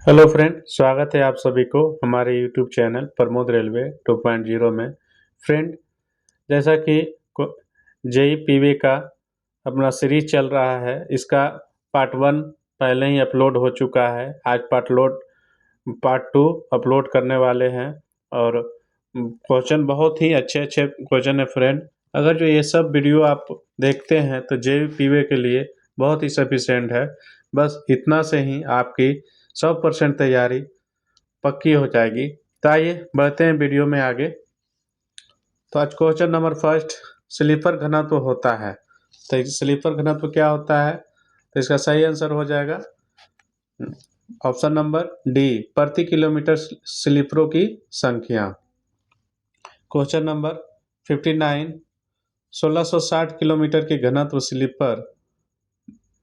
Hello friend, स्वागत है आप सभी को हमारे यूट्यूब चैनल प्रमोद रेलवे 2.0 में। फ्रेंड, जैसा कि जेई पीवे का अपना सीरीज चल रहा है, इसका पार्ट 1 पहले ही अपलोड हो चुका है। आज पार्ट 2 अपलोड करने वाले हैं और क्वेश्चन बहुत ही अच्छे क्वेश्चन है फ्रेंड। अगर जो ये सब वीडियो आप देखते हैं तो जेई पीवे के लिए बहुत ही सफिशिएंट है। बस इतना से ही आपकी 100% तैयारी पक्की हो जाएगी। तो आइए बढ़ते हैं वीडियो में आगे। तो आज क्वेश्चन नंबर फर्स्ट, स्लीपर घनत्व होता है। तो स्लीपर घनत्व क्या होता है? तो इसका सही आंसर हो जाएगा ऑप्शन नंबर डी, प्रति किलोमीटर स्लीपरों की संख्या। क्वेश्चन नंबर 59, 1660 किलोमीटर की घनत्व स्लीपर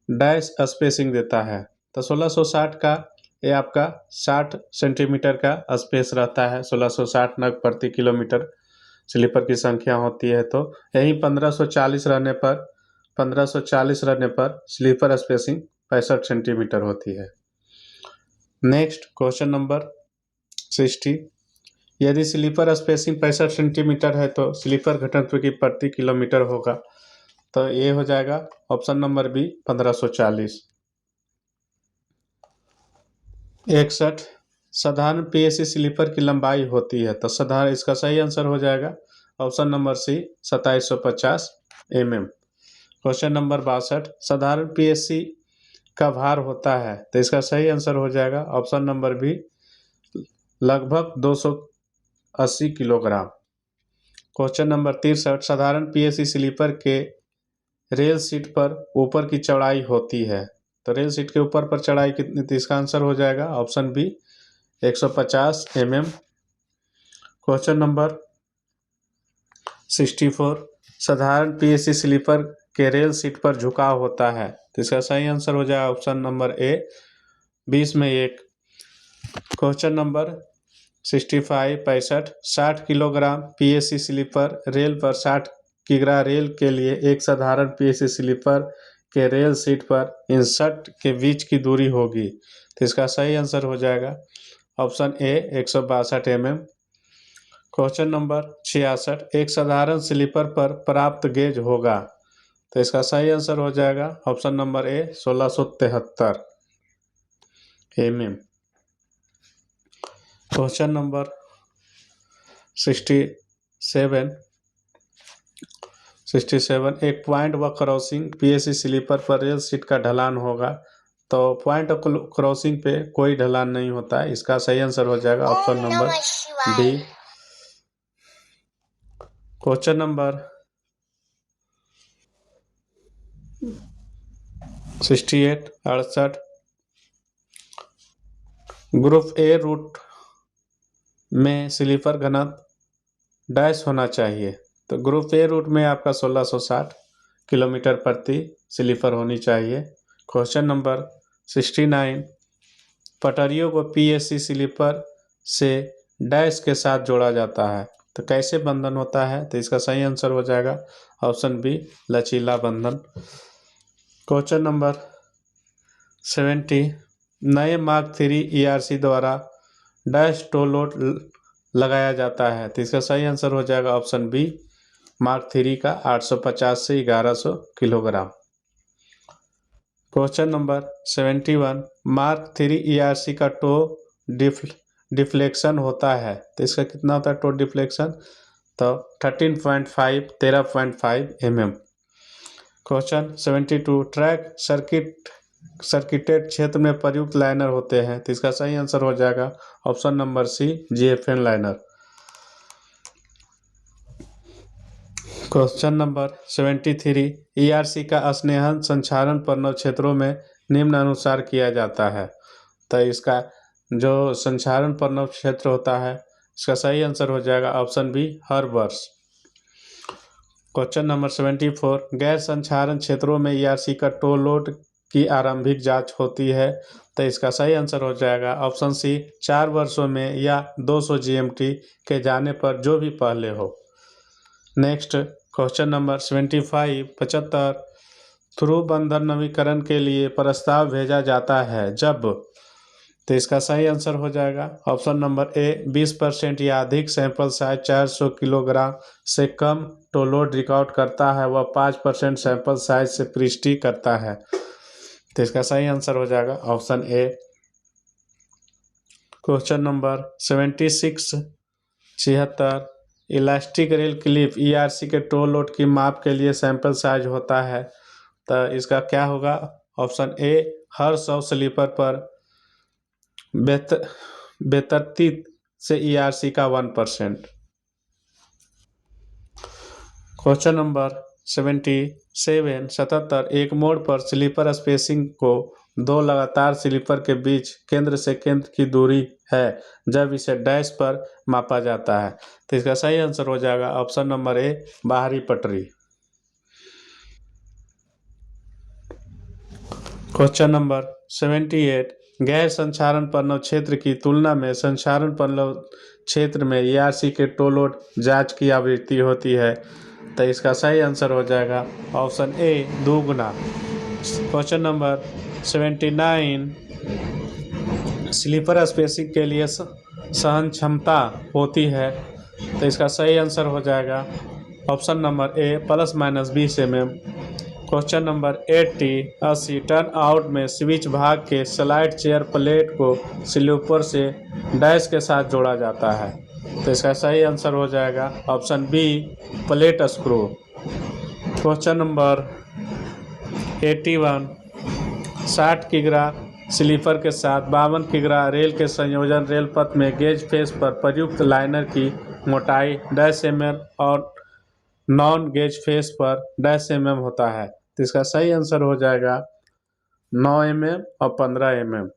डैश स्पेसिंग देता है। तो 1660 का ये आपका 60 सेंटीमीटर का स्पेस रहता है। 1660 नग प्रति किलोमीटर स्लीपर की संख्या होती है। तो यही 1540 रहने पर स्लीपर स्पेसिंग 65 सेंटीमीटर होती है। नेक्स्ट क्वेश्चन नंबर 60, यदि स्लीपर स्पेसिंग 65 सेंटीमीटर है तो स्लीपर घनत्व की प्रति किलोमीटर होगा। तो ये हो जाएगा ऑप्शन नंबर बी, 1540। 61, साधारण पीएसी स्लीपर की लंबाई होती है। तो साधारण, इसका सही आंसर हो जाएगा option number c, 2750 mm। Question number 62, साधारण पीएसी का भार होता है। तो इसका सही आंसर हो जाएगा ऑप्शन नंबर बी, लगभग 280 किलोग्राम। क्वेश्चन नंबर 63, साधारण पीएसी स्लीपर के रेल सीट पर ऊपर की चौड़ाई होती है। तो रेल सीट के ऊपर पर चौड़ाई कितनी थी? इसका आंसर हो जाएगा option b, 150 mm। Question number 64, साधारण पीएसी स्लीपर के रेल सीट पर झुकाव होता है। तो इसका सही आंसर हो जाएगा ऑप्शन नंबर ए, 20 में 1। Question number 65, 60 kilogram PSC sleeper rail पर 60 किग्रा रेल के लिए एक साधारण पीएसी स्लीपर के रेल सीट पर इंसर्ट के बीच की दूरी होगी। तो इसका सही आंसर हो जाएगा option A, 162 mm। Question number 66, एक साधारण स्लीपर पर प्राप्त गेज होगा। तो इसका सही आंसर हो जाएगा option number A, 1673 mm। Question number 67, एक पॉइंट व क्रॉसिंग पीएसी स्लीपर पर रेल सीट का ढलान होगा। तो पॉइंट ऑफ क्रॉसिंग पे कोई ढलान नहीं होता है। इसका सही आंसर हो जाएगा option number d. Question number 68, group a route में स्लीपर घनत्व डैश होना चाहिए। तो ग्रुप ए रूट में आपका 1660 किलोमीटर प्रति स्लीपर होनी चाहिए। क्वेश्चन नंबर 69, पटरियों को पीएसी स्लीपर से डैश के साथ जोड़ा जाता है। तो कैसे बंधन होता है? तो इसका सही आंसर हो जाएगा ऑप्शन बी, लचीला बंधन। क्वेश्चन नंबर 70, नए मार्क 3 ईआरसी द्वारा डैश टो लोड लगाया जाता है। तो इसका सही आंसर हो जाएगा ऑप्शन बी, मार्क 3 का 850 से 1100 kilogram. Question number 71, mark 3 ERC का टो डिफ्लेक्शन होता है। तो इसका कितना होता है टो डिफ्लेक्शन? तो 13.5 mm। क्वेश्चन 72, ट्रैक सर्किटेड क्षेत्र में प्रयुक्त लाइनर होते हैं। तो इसका सही आंसर हो जाएगा option number c, GFN liner. Question number 73, ERC का स्नेहन संचारण पर्णव क्षेत्रों में निम्न अनुसार किया जाता है। तो इसका जो संचारण पर्णव क्षेत्र होता है, इसका सही आंसर हो जाएगा ऑप्शन बी, हर वर्ष। क्वेश्चन नंबर 74, गैर संचारण क्षेत्रों में ईआरसी का टो लोड की आरंभिक जांच होती है। तो इसका सही आंसर हो जाएगा ऑप्शन सी, 4 वर्षों में या 200 जीएमटी के जाने पर, जो भी पहले हो। नेक्स्ट क्वेश्चन नंबर 75, थ्रू बंधन नवीकरण के लिए प्रस्ताव भेजा जाता है जब तो इसका सही आंसर हो जाएगा ऑप्शन नंबर ए 20% या अधिक सैंपल साइज 400 किलोग्राम से कम तो लोड रिकॉर्ड करता है, वह 5% सैंपल साइज से पुष्टि करता है। तो इसका सही आंसर हो जाएगा option a. Question number 76 76 elastic rail clip ERC के टो लोड की माप के लिए सैंपल साइज होता है। तो इसका क्या होगा ऑप्शन ए हर 100 स्लीपर पर बेतरतीब से ईआरसी का 1%। क्वेश्चन नंबर 77 एक मोड़ पर स्लीपर स्पेसिंग को दो लगातार स्लीपर के बीच केंद्र से केंद्र की दूरी है जब इसे डैश पर मापा जाता है। तो इसका सही आंसर हो जाएगा ऑप्शन नंबर ए बाहरी पटरी। क्वेश्चन नंबर 78 गैर संचारण पन्नों क्षेत्र की तुलना में संचारण पन्नों क्षेत्र में ईआरसी के टो लोड जांच की आवृत्ति होती है। तो इसका सही आंसर हो जाएगा ऑप्शन ए दोगुना। क्वेश्चन नंबर 79 स्लीपर स्पेसिंग के लिए सहन क्षमता होती है। तो इसका सही आंसर हो जाएगा option number A ±20 mm। Question number 80 turn out में स्विच भाग के स्लाइड चेयर प्लेट को स्लीपर से डैश के साथ जोड़ा जाता है। तो इसका सही आंसर हो जाएगा option b plate screw. Question number 81 60 किग्रा स्लीपर के साथ 52 किग्रा रेल के संयोजन रेल पथ में गेज फेस पर प्रयुक्त लाइनर की मोटाई -mm और नॉन गेज फेस पर -mm होता है। तो इसका सही आंसर हो जाएगा 9 mm और 15 mm।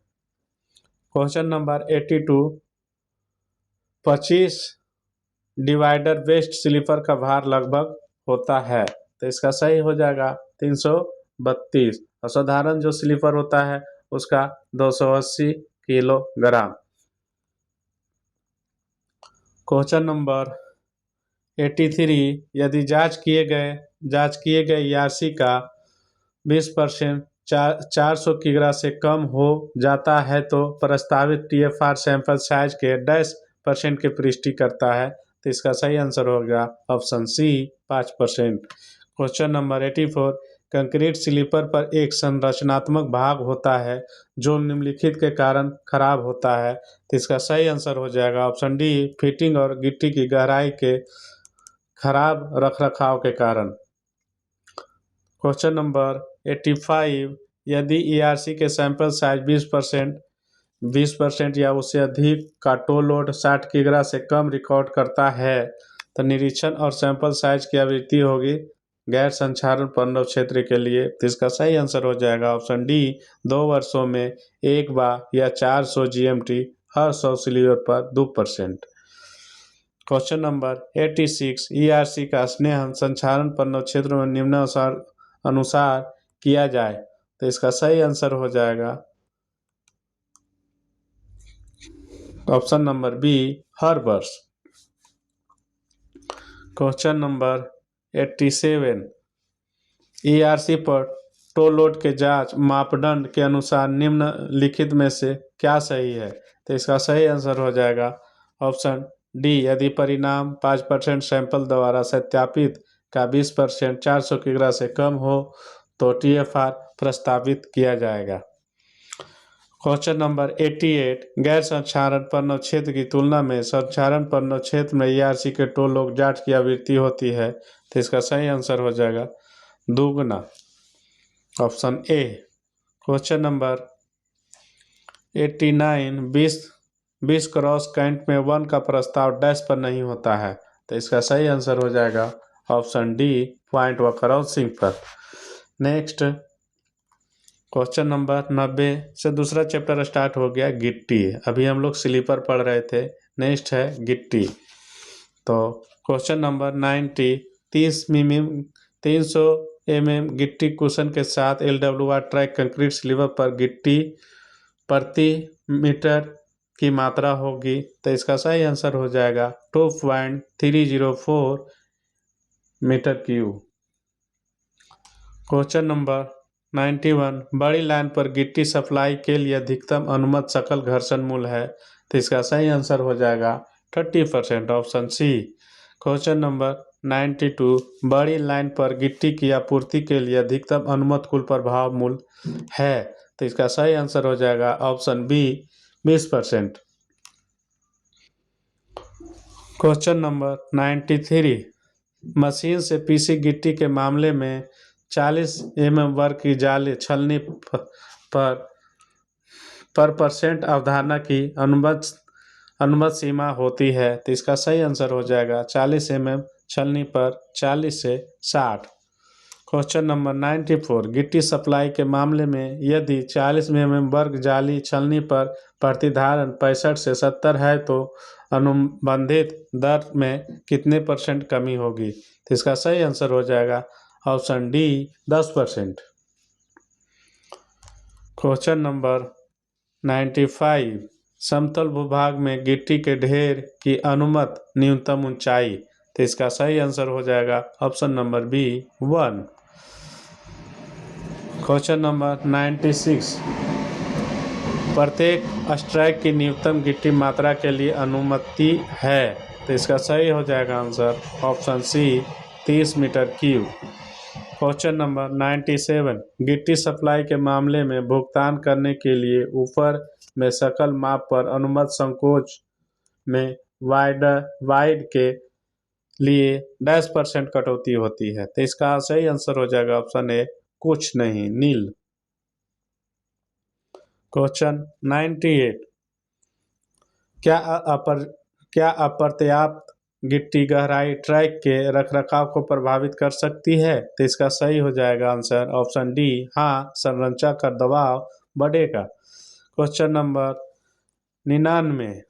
Question number 82 25 divider waste sleeper का भार लगभग होता है। तो इसका सही हो जाएगा 332 और साधारण जो स्लीपर होता है उसका 280 किलोग्राम। क्वेश्चन नंबर 83 यदि जांच किए गए ईआरसी का 20% 400 किग्रा से कम हो जाता है तो प्रस्तावित टीएफआर सैंपल साइज के %% की पुष्टि करता है। तो इसका सही आंसर होगा option c 5%। Question number 84 concrete sleeper पर एक संरचनात्मक भाग होता है जो निम्नलिखित के कारण खराब होता है। तो इसका सही आंसर हो जाएगा ऑप्शन डी फिटिंग और गिट्टी की गहराई के खराब रखरखाव के कारण। क्वेश्चन नंबर 85 यदि ईआरसी के सैंपल साइज 20% या उससे अधिक का टो लोड 60 किग्रा से कम रिकॉर्ड करता है तो निरीक्षण और सैंपल साइज की आवृत्ति होगी गैर संचारण पन्नों क्षेत्र के लिए। तो इसका सही आंसर हो जाएगा ऑप्शन डी 2 वर्षों में एक बार या 400 जीएमटी हर 100 स्लीपर पर 2%। क्वेश्चन नंबर 86 ईआरसी का स्नेहन संचारण पन्नों क्षेत्र में निम्नानुसार अनुसार किया जाए। तो इसका सही आंसर हो जाएगा ऑप्शन नंबर बी हर वर्ष। क्वेश्चन नंबर 87 ईआरसी पर टो लोड के जांच मापदंड के अनुसार निम्नलिखित में से क्या सही है। तो इसका सही आंसर हो जाएगा ऑप्शन डी यदि परिणाम 5% सैंपल द्वारा सत्यापित का 20% 400 किग्रा से कम हो तो टीएफआर प्रस्तावित किया जाएगा। क्वेश्चन नंबर 88 गैर संचारण पन्नों क्षेत्र की तुलना में संचारण पन्नों क्षेत्र में ईआरसी के टो लोड जांच की आवृत्ति होती है। तो इसका सही आंसर हो जाएगा दोगुना option a. Question number 89 20 cross cant में 1 का प्रस्ताव डैश पर नहीं होता है। तो इसका सही आंसर हो जाएगा ऑप्शन डी पॉइंट व क्रॉसिंग पर। नेक्स्ट क्वेश्चन नंबर 90 से दूसरा चैप्टर स्टार्ट हो गया गिट्टी। अभी हम लोग स्लीपर पढ़ रहे थे, नेक्स्ट है गिट्टी। तो क्वेश्चन नंबर 90 300 mm गिट्टी कुशन के साथ LWR ट्रैक कंक्रीट स्लीपर पर गिट्टी प्रति मीटर की मात्रा होगी। तो इसका सही आंसर हो जाएगा 2.304 मीटर क्यूब। क्वेश्चन नंबर 91 बड़ी लाइन पर गिट्टी सप्लाई के लिए अधिकतम अनुमत सकल घर्षण मूल्य है, तो इसका सही आंसर हो जाएगा 30%, ऑप्शन सी। क्वेश्चन नंबर 92 बड़ी लाइन पर गिट्टी की आपूर्ति के लिए अधिकतम अनुमत कुल प्रभाव मूल्य है, तो इसका सही आंसर हो जाएगा option b 20%। Question number 93 machine से पीसी गिट्टी के मामले में 40 वर्ग की जाली छलनी पर परसेंट अवधारणा की अनुमत सीमा होती है, तो इसका सही आंसर हो जाएगा 40 छलनी पर 40 से 60। क्वेश्चन नंबर 94 गिट्टी सप्लाई के मामले में यदि 40 वर्ग जाली छलनी पर प्रतिधारण 65 से 70 है तो अनुबंधित दर में कितने % कमी होगी, तो इसका सही आंसर हो जाएगा ऑप्शन डी 10%। क्वेश्चन नंबर 95 समतल भूभाग में गिट्टी के ढेर की अनुमत न्यूनतम ऊंचाई, तो इसका सही आंसर हो जाएगा option number b 1। Question number 96 प्रत्येक स्ट्राइक की न्यूनतम गिट्टी मात्रा के लिए अनुमति है, तो इसका सही हो जाएगा answer option c 30 metre cube. Question number 97 गिट्टी सप्लाई के मामले में भुगतान करने के लिए ऊपर में सकल माप पर अनुमत संकोच में वाइड के लिए 10% कटौती होती है, तो इसका सही आंसर हो जाएगा ऑप्शन ए कुछ नहीं, नील। क्वेश्चन 98 क्या अपर्याप्त गिट्टी गहराई ट्रैक के रखरखाव को प्रभावित कर सकती है, तो इसका सही हो जाएगा आंसर ऑप्शन डी हाँ, संरचना का दबाव बढ़ेगा। क्वेश्चन नंबर 99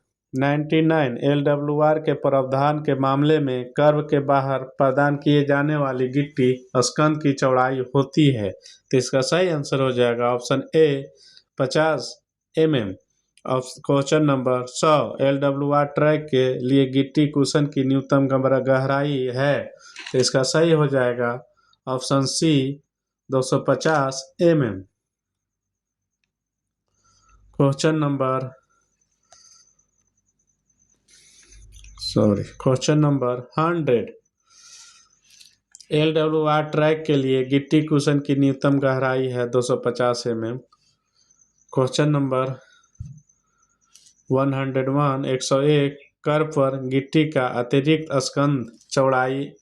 LWR के प्रावधान के मामले में कर्व के बाहर प्रदान किए जाने वाली गिट्टी स्कंध की चौड़ाई होती है, तो इसका सही आंसर हो जाएगा option A 50 mm। Question number 100 LWR track के लिए गिट्टी कुशन की न्यूनतम गहराई है, तो इसका सही हो जाएगा option c 250 mm। Question number 100 LWR track के लिए गिट्टी कुशन की न्यूनतम गहराई है 250 mm। क्वेश्चन नंबर 101 कर्व पर गिट्टी का अतिरिक्त स्कंध चौड़ाई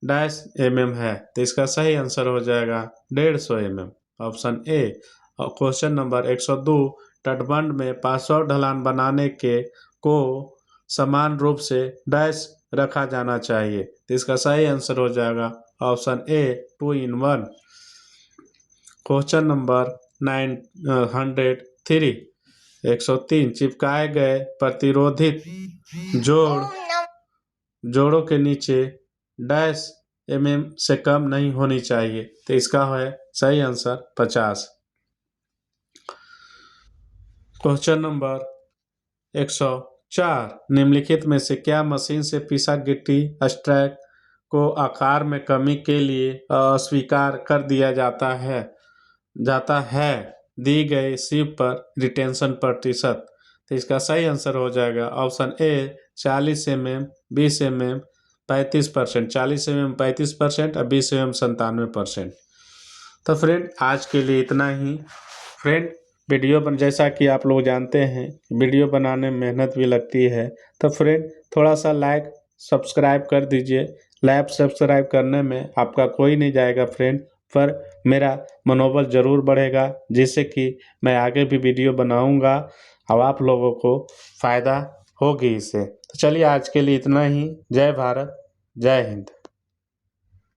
-mm है, तो इसका सही आंसर हो जाएगा 150 mm, option a. Question number 102 तटबंध में पार्श्व ढलान बनाने को समान रूप से डैश रखा जाना चाहिए, तो इसका सही आंसर हो जाएगा option A 2 in 1। Question number 103 चिपकाए गए प्रतिरोधित जोड़ों के नीचे -mm से कम नहीं होनी चाहिए, तो इसका है सही आंसर 50। क्वेश्चन नंबर 104 निम्नलिखित में से क्या मशीन से पिसा गिट्टी स्ट्रैक को आकार में कमी के लिए अस्वीकार कर दिया जाता है दी गई सीप पर रिटेंशन प्रतिशत, तो इसका सही आंसर हो जाएगा option A 40 mm 20 mm 35%, 40 mm 35% और 20 mm 97%। तो फ्रेंड आज के लिए इतना ही। फ्रेंड जैसा कि आप लोग जानते हैं वीडियो बनाने में मेहनत भी लगती है, तो फ्रेंड थोड़ा सा लाइक सब्सक्राइब कर दीजिए। लाइक सब्सक्राइब करने में आपका कोई नहीं जाएगा फ्रेंड, पर मेरा मनोबल ज़रूर बढ़ेगा, जिससे कि मैं आगे भी वीडियो बनाऊंगा और आप लोगों को फ़ायदा होगी इससे। तो चलिए आज के लिए इतना ही। जय भारत, जय हिंद।